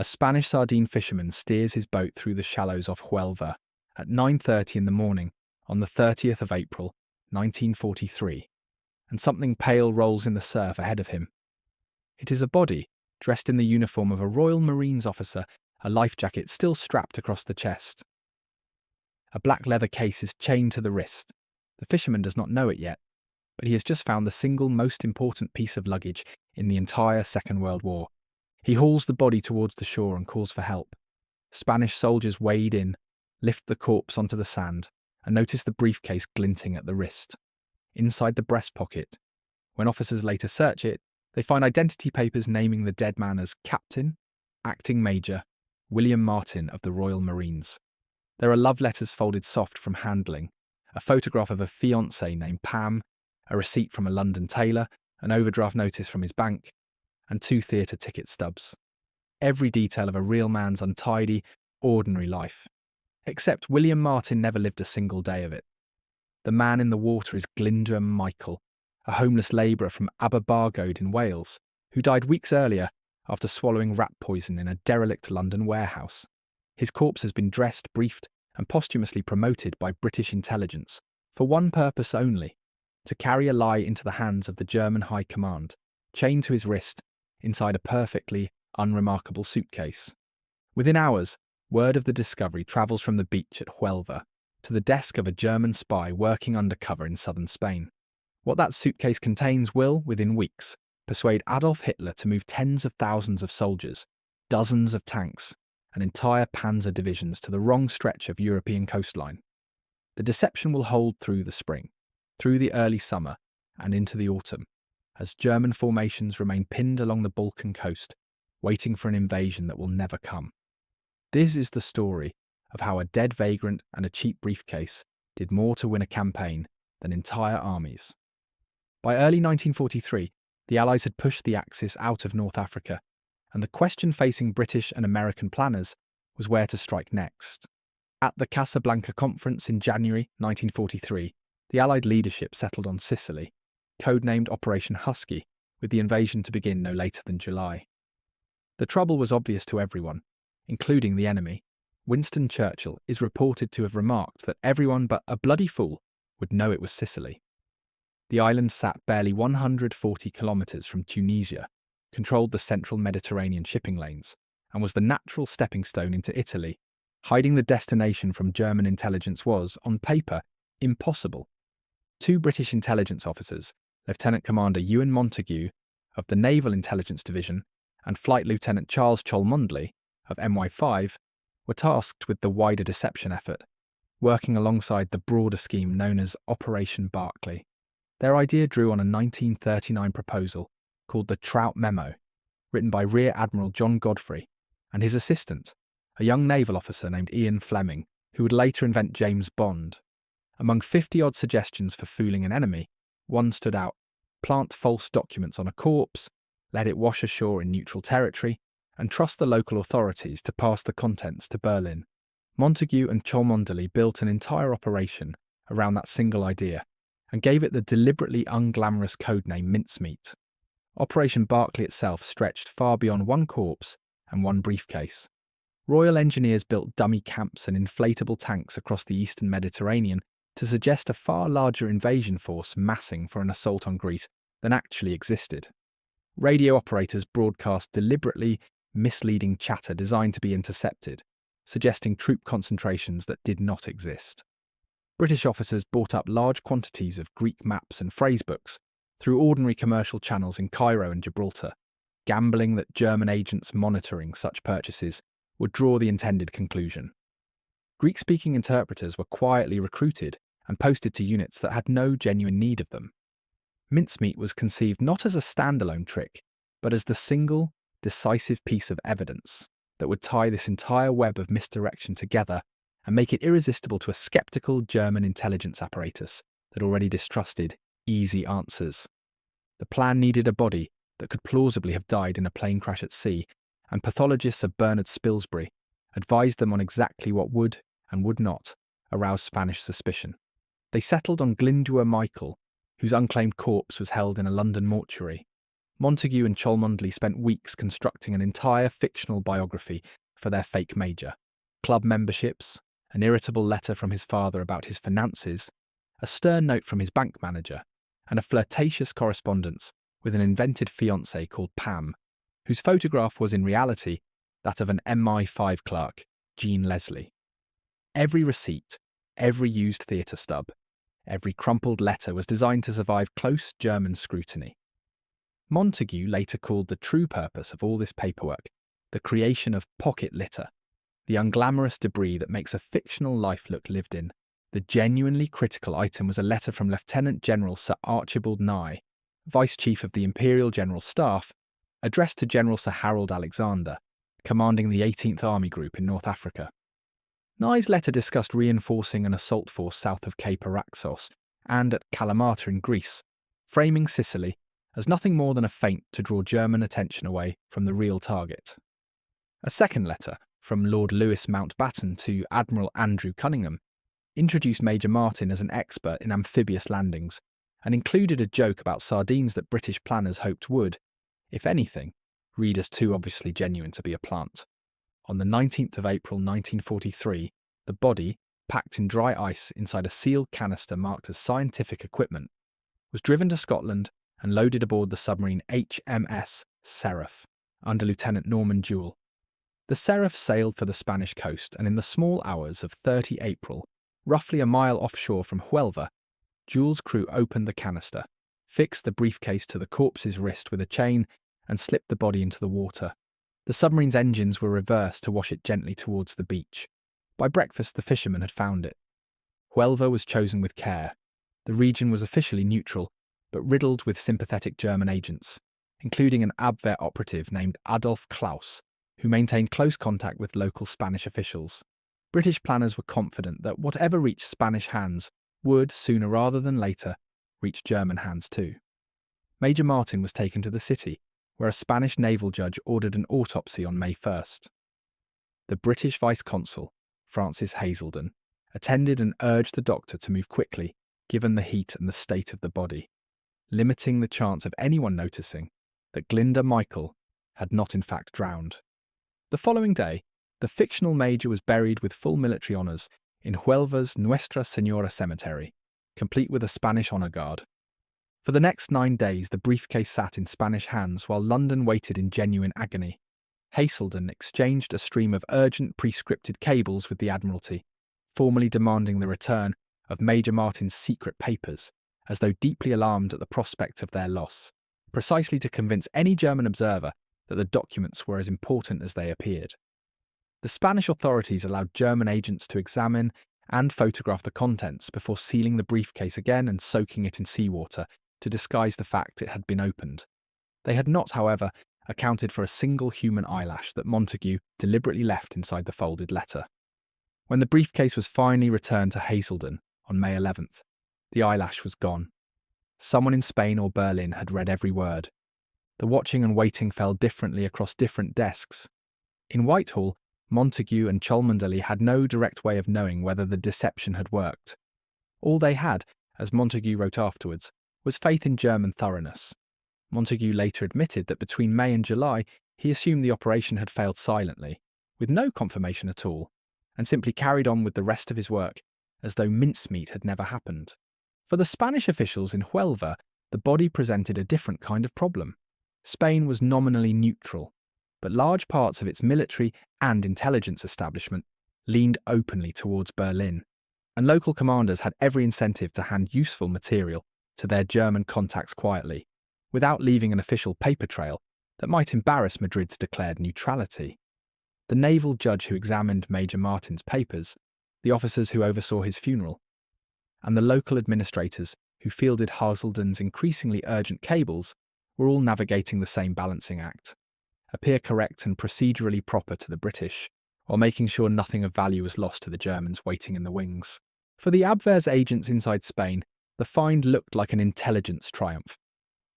A Spanish sardine fisherman steers his boat through the shallows off Huelva at 9:30 in the morning on the 30th of April, 1943, and something pale rolls in the surf ahead of him. It is a body, dressed in the uniform of a Royal Marines officer, a life jacket still strapped across the chest. A black leather case is chained to the wrist. The fisherman does not know it yet, but he has just found the single most important piece of luggage in the entire Second World War. He hauls the body towards the shore and calls for help. Spanish soldiers wade in, lift the corpse onto the sand, and notice the briefcase glinting at the wrist. Inside the breast pocket, when officers later search it, they find identity papers naming the dead man as Captain, Acting Major, William Martin of the Royal Marines. There are love letters folded soft from handling, a photograph of a fiancée named Pam, a receipt from a London tailor, an overdraft notice from his bank, and 2 theatre ticket stubs. Every detail of a real man's untidy, ordinary life. Except William Martin never lived a single day of it. The man in the water is Glyndwr Michael, a homeless labourer from Aberbargode in Wales, who died weeks earlier after swallowing rat poison in a derelict London warehouse. His corpse has been dressed, briefed, and posthumously promoted by British intelligence, for one purpose only: to carry a lie into the hands of the German High Command, chained to his wrist inside a perfectly unremarkable suitcase. Within hours, word of the discovery travels from the beach at Huelva to the desk of a German spy working undercover in southern Spain. What that suitcase contains will, within weeks, persuade Adolf Hitler to move tens of thousands of soldiers, dozens of tanks, and entire panzer divisions to the wrong stretch of European coastline. The deception will hold through the spring, through the early summer, and into the autumn, as German formations remain pinned along the Balkan coast, waiting for an invasion that will never come. This is the story of how a dead vagrant and a cheap briefcase did more to win a campaign than entire armies. By early 1943, the Allies had pushed the Axis out of North Africa, and the question facing British and American planners was where to strike next. At the Casablanca Conference in January 1943, the Allied leadership settled on Sicily, codenamed Operation Husky, with the invasion to begin no later than July. The trouble was obvious to everyone, including the enemy. Winston Churchill is reported to have remarked that everyone but a bloody fool would know it was Sicily. The island sat barely 140 kilometres from Tunisia, controlled the central Mediterranean shipping lanes, and was the natural stepping stone into Italy. Hiding the destination from German intelligence was, on paper, impossible. 2 British intelligence officers, Lieutenant Commander Ewan Montague of the Naval Intelligence Division and Flight Lieutenant Charles Cholmondeley of MI5, were tasked with the wider deception effort, working alongside the broader scheme known as Operation Barclay. Their idea drew on a 1939 proposal called the Trout Memo, written by Rear Admiral John Godfrey and his assistant, a young naval officer named Ian Fleming, who would later invent James Bond. Among 50-odd suggestions for fooling an enemy, one stood out: plant false documents on a corpse, let it wash ashore in neutral territory, and trust the local authorities to pass the contents to Berlin. Montague and Cholmondeley built an entire operation around that single idea and gave it the deliberately unglamorous codename Mincemeat. Operation Barclay itself stretched far beyond one corpse and one briefcase. Royal engineers built dummy camps and inflatable tanks across the eastern Mediterranean to suggest a far larger invasion force massing for an assault on Greece than actually existed. Radio operators broadcast deliberately misleading chatter designed to be intercepted, suggesting troop concentrations that did not exist. British officers bought up large quantities of Greek maps and phrasebooks through ordinary commercial channels in Cairo and Gibraltar, gambling that German agents monitoring such purchases would draw the intended conclusion. Greek-speaking interpreters were quietly recruited and posted to units that had no genuine need of them. Mincemeat was conceived not as a standalone trick, but as the single, decisive piece of evidence that would tie this entire web of misdirection together and make it irresistible to a sceptical German intelligence apparatus that already distrusted easy answers. The plan needed a body that could plausibly have died in a plane crash at sea, and pathologists of Bernard Spilsbury advised them on exactly what would and would not arouse Spanish suspicion. They settled on Glyndwr Michael, whose unclaimed corpse was held in a London mortuary. Montagu and Cholmondeley spent weeks constructing an entire fictional biography for their fake major. Club memberships, an irritable letter from his father about his finances, a stern note from his bank manager, and a flirtatious correspondence with an invented fiancée called Pam, whose photograph was in reality that of an MI5 clerk, Jean Leslie. Every receipt, every used theatre stub, every crumpled letter was designed to survive close German scrutiny. Montagu later called the true purpose of all this paperwork the creation of pocket litter, the unglamorous debris that makes a fictional life look lived in. The genuinely critical item was a letter from Lieutenant General Sir Archibald Nye, Vice Chief of the Imperial General Staff, addressed to General Sir Harold Alexander, commanding the 18th Army Group in North Africa. Nye's letter discussed reinforcing an assault force south of Cape Araxos and at Kalamata in Greece, framing Sicily as nothing more than a feint to draw German attention away from the real target. A second letter, from Lord Lewis Mountbatten to Admiral Andrew Cunningham, introduced Major Martin as an expert in amphibious landings and included a joke about sardines that British planners hoped would, if anything, read as too obviously genuine to be a plant. On the 19th of April 1943, the body, packed in dry ice inside a sealed canister marked as scientific equipment, was driven to Scotland and loaded aboard the submarine HMS Seraph under Lieutenant Norman Jewell. The Seraph sailed for the Spanish coast, and in the small hours of 30 April, roughly a mile offshore from Huelva, Jewell's crew opened the canister, fixed the briefcase to the corpse's wrist with a chain, and slipped the body into the water. The submarine's engines were reversed to wash it gently towards the beach. By breakfast, the fishermen had found it. Huelva was chosen with care. The region was officially neutral, but riddled with sympathetic German agents, including an Abwehr operative named Adolf Klaus, who maintained close contact with local Spanish officials. British planners were confident that whatever reached Spanish hands would, sooner rather than later, reach German hands too. Major Martin was taken to the city, where a Spanish naval judge ordered an autopsy on May 1st. The British Vice-Consul, Francis Hazelden, attended and urged the doctor to move quickly, given the heat and the state of the body, limiting the chance of anyone noticing that Glinda Michael had not in fact drowned. The following day, the fictional major was buried with full military honours in Huelva's Nuestra Señora Cemetery, complete with a Spanish honour guard. For the next 9 days, the briefcase sat in Spanish hands while London waited in genuine agony. Hazelden exchanged a stream of urgent prescripted cables with the Admiralty, formally demanding the return of Major Martin's secret papers, as though deeply alarmed at the prospect of their loss, precisely to convince any German observer that the documents were as important as they appeared. The Spanish authorities allowed German agents to examine and photograph the contents before sealing the briefcase again and soaking it in seawater to disguise the fact it had been opened. They had not, however, accounted for a single human eyelash that Montagu deliberately left inside the folded letter. When the briefcase was finally returned to Hazelden on May 11th, the eyelash was gone. Someone in Spain or Berlin had read every word. The watching and waiting fell differently across different desks. In Whitehall, Montagu and Cholmondeley had no direct way of knowing whether the deception had worked. All they had, as Montagu wrote afterwards, was faith in German thoroughness. Montagu later admitted that between May and July he assumed the operation had failed silently, with no confirmation at all, and simply carried on with the rest of his work as though mincemeat had never happened. For the Spanish officials in Huelva, the body presented a different kind of problem. Spain was nominally neutral, but large parts of its military and intelligence establishment leaned openly towards Berlin, and local commanders had every incentive to hand useful material to their German contacts quietly, without leaving an official paper trail that might embarrass Madrid's declared neutrality. The naval judge who examined Major Martin's papers, the officers who oversaw his funeral, and the local administrators who fielded Hazelden's increasingly urgent cables were all navigating the same balancing act: appear correct and procedurally proper to the British, while making sure nothing of value was lost to the Germans waiting in the wings. For the Abwehr's agents inside Spain, the find looked like an intelligence triumph.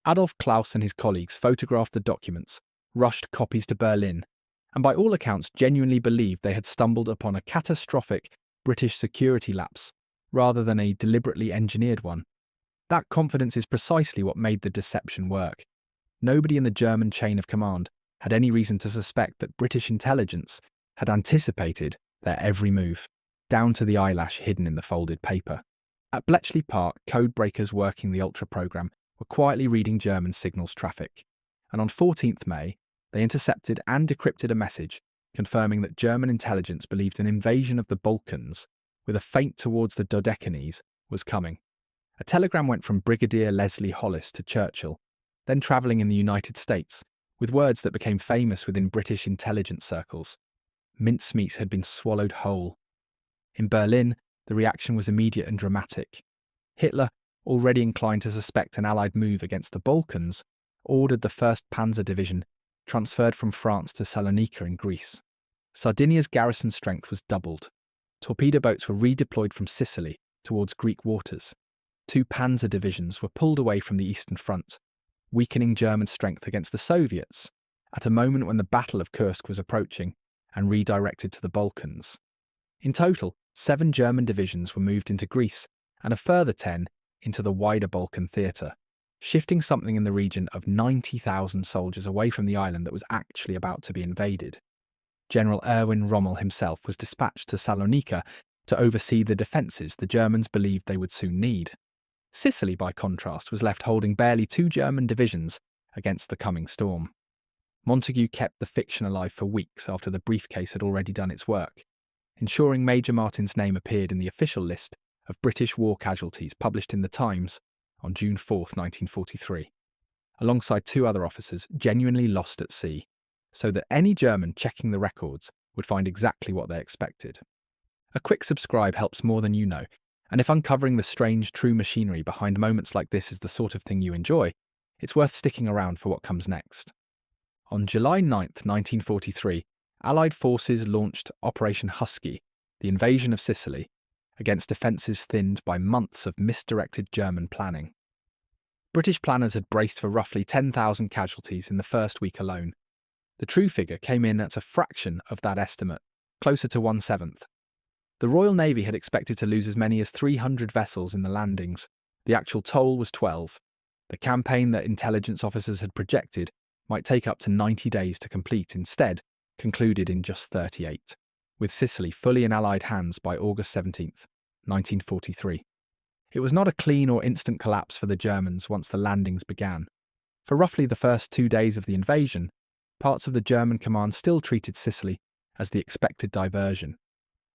Adolf Klaus and his colleagues photographed the documents, rushed copies to Berlin, and by all accounts genuinely believed they had stumbled upon a catastrophic British security lapse rather than a deliberately engineered one. That confidence is precisely what made the deception work. Nobody in the German chain of command had any reason to suspect that British intelligence had anticipated their every move, down to the eyelash hidden in the folded paper. At Bletchley Park, code breakers working the Ultra program were quietly reading German signals traffic, and on 14th May, they intercepted and decrypted a message confirming that German intelligence believed an invasion of the Balkans, with a feint towards the Dodecanese, was coming. A telegram went from Brigadier Leslie Hollis to Churchill, then travelling in the United States, with words that became famous within British intelligence circles. Mincemeat had been swallowed whole. In Berlin, the reaction was immediate and dramatic. Hitler, already inclined to suspect an Allied move against the Balkans, ordered the 1st Panzer Division transferred from France to Salonika in Greece. Sardinia's garrison strength was doubled. Torpedo boats were redeployed from Sicily towards Greek waters. 2 Panzer divisions were pulled away from the Eastern Front, weakening German strength against the Soviets at a moment when the Battle of Kursk was approaching and redirected to the Balkans. In total, 7 German divisions were moved into Greece and a further 10 into the wider Balkan theatre, shifting something in the region of 90,000 soldiers away from the island that was actually about to be invaded. General Erwin Rommel himself was dispatched to Salonika to oversee the defences the Germans believed they would soon need. Sicily, by contrast, was left holding barely 2 German divisions against the coming storm. Montagu kept the fiction alive for weeks after the briefcase had already done its work, ensuring Major Martin's name appeared in the official list of British war casualties published in The Times on June 4, 1943, alongside 2 other officers genuinely lost at sea, so that any German checking the records would find exactly what they expected. A quick subscribe helps more than you know, and if uncovering the strange, true machinery behind moments like this is the sort of thing you enjoy, it's worth sticking around for what comes next. On July 9, 1943, Allied forces launched Operation Husky, the invasion of Sicily, against defences thinned by months of misdirected German planning. British planners had braced for roughly 10,000 casualties in the first week alone. The true figure came in at a fraction of that estimate, closer to 1/7. The Royal Navy had expected to lose as many as 300 vessels in the landings. The actual toll was 12. The campaign that intelligence officers had projected might take up to 90 days to complete instead concluded in just 38, with Sicily fully in Allied hands by August 17, 1943. It was not a clean or instant collapse for the Germans once the landings began. For roughly the first 2 days of the invasion, parts of the German command still treated Sicily as the expected diversion,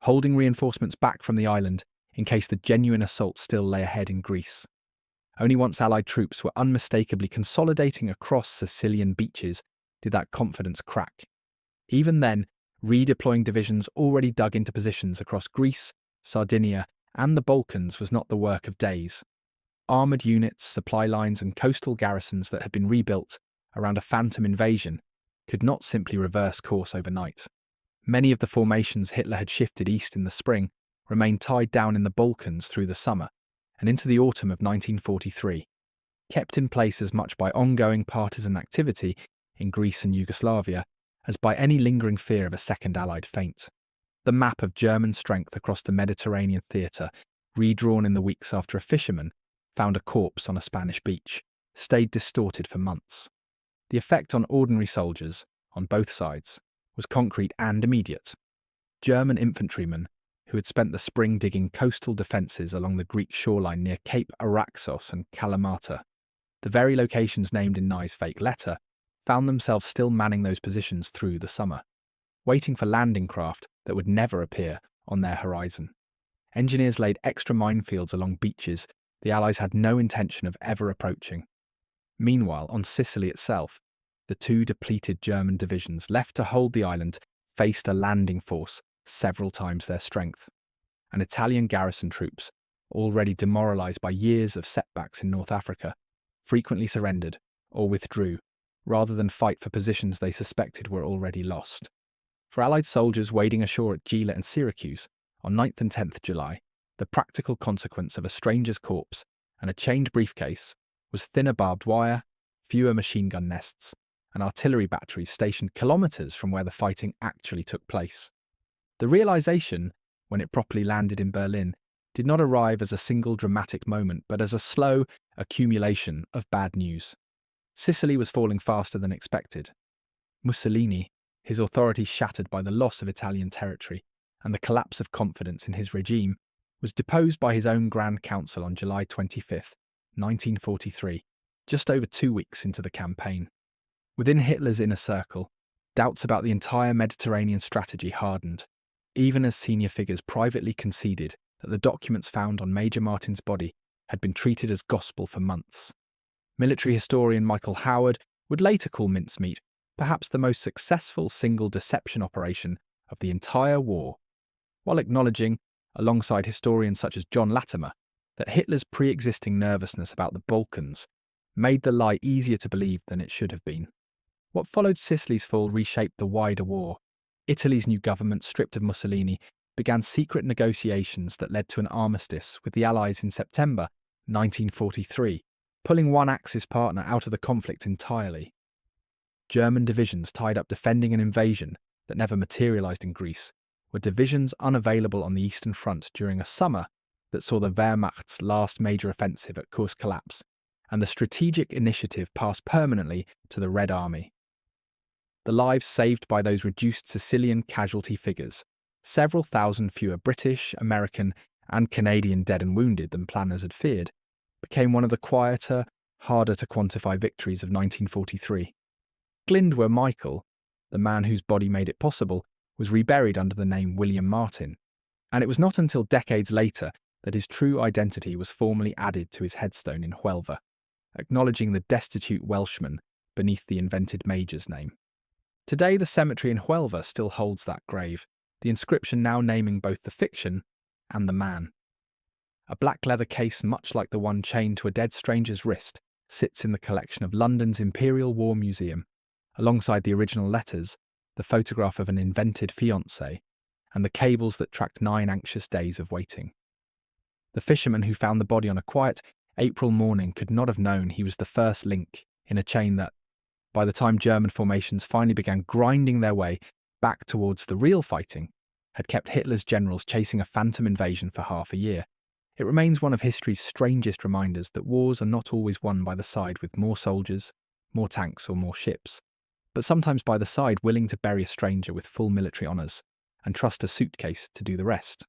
holding reinforcements back from the island in case the genuine assault still lay ahead in Greece. Only once Allied troops were unmistakably consolidating across Sicilian beaches did that confidence crack. Even then, redeploying divisions already dug into positions across Greece, Sardinia, and the Balkans was not the work of days. Armoured units, supply lines, and coastal garrisons that had been rebuilt around a phantom invasion could not simply reverse course overnight. Many of the formations Hitler had shifted east in the spring remained tied down in the Balkans through the summer and into the autumn of 1943, kept in place as much by ongoing partisan activity in Greece and Yugoslavia as by any lingering fear of a second Allied feint. The map of German strength across the Mediterranean theatre, redrawn in the weeks after a fisherman found a corpse on a Spanish beach, stayed distorted for months. The effect on ordinary soldiers, on both sides, was concrete and immediate. German infantrymen, who had spent the spring digging coastal defences along the Greek shoreline near Cape Araxos and Kalamata, the very locations named in Nye's fake letter, found themselves still manning those positions through the summer, waiting for landing craft that would never appear on their horizon. Engineers laid extra minefields along beaches the Allies had no intention of ever approaching. Meanwhile, on Sicily itself, the 2 depleted German divisions left to hold the island faced a landing force several times their strength, and Italian garrison troops, already demoralised by years of setbacks in North Africa, frequently surrendered or withdrew, rather than fight for positions they suspected were already lost. For Allied soldiers wading ashore at Gela and Syracuse on 9th and 10th July, the practical consequence of a stranger's corpse and a chained briefcase was thinner barbed wire, fewer machine gun nests, and artillery batteries stationed kilometres from where the fighting actually took place. The realisation, when it properly landed in Berlin, did not arrive as a single dramatic moment, but as a slow accumulation of bad news. Sicily was falling faster than expected. Mussolini, his authority shattered by the loss of Italian territory and the collapse of confidence in his regime, was deposed by his own Grand Council on July 25, 1943, just over 2 weeks into the campaign. Within Hitler's inner circle, doubts about the entire Mediterranean strategy hardened, even as senior figures privately conceded that the documents found on Major Martin's body had been treated as gospel for months. Military historian Michael Howard would later call Mincemeat perhaps the most successful single deception operation of the entire war, while acknowledging, alongside historians such as John Latimer, that Hitler's pre-existing nervousness about the Balkans made the lie easier to believe than it should have been. What followed Sicily's fall reshaped the wider war. Italy's new government, stripped of Mussolini, began secret negotiations that led to an armistice with the Allies in September 1943, pulling one Axis partner out of the conflict entirely. German divisions tied up defending an invasion that never materialised in Greece were divisions unavailable on the Eastern Front during a summer that saw the Wehrmacht's last major offensive at Kursk collapse, and the strategic initiative pass permanently to the Red Army. The lives saved by those reduced Sicilian casualty figures, several thousand fewer British, American, and Canadian dead and wounded than planners had feared, became one of the quieter, harder to quantify victories of 1943. Glyndwr Michael, the man whose body made it possible, was reburied under the name William Martin, and it was not until decades later that his true identity was formally added to his headstone in Huelva, acknowledging the destitute Welshman beneath the invented major's name. Today, the cemetery in Huelva still holds that grave, the inscription now naming both the fiction and the man. A black leather case much like the one chained to a dead stranger's wrist sits in the collection of London's Imperial War Museum, alongside the original letters, the photograph of an invented fiancé, and the cables that tracked 9 anxious days of waiting. The fisherman who found the body on a quiet April morning could not have known he was the first link in a chain that, by the time German formations finally began grinding their way back towards the real fighting, had kept Hitler's generals chasing a phantom invasion for half a year. It remains one of history's strangest reminders that wars are not always won by the side with more soldiers, more tanks or more ships, but sometimes by the side willing to bury a stranger with full military honours and trust a suitcase to do the rest.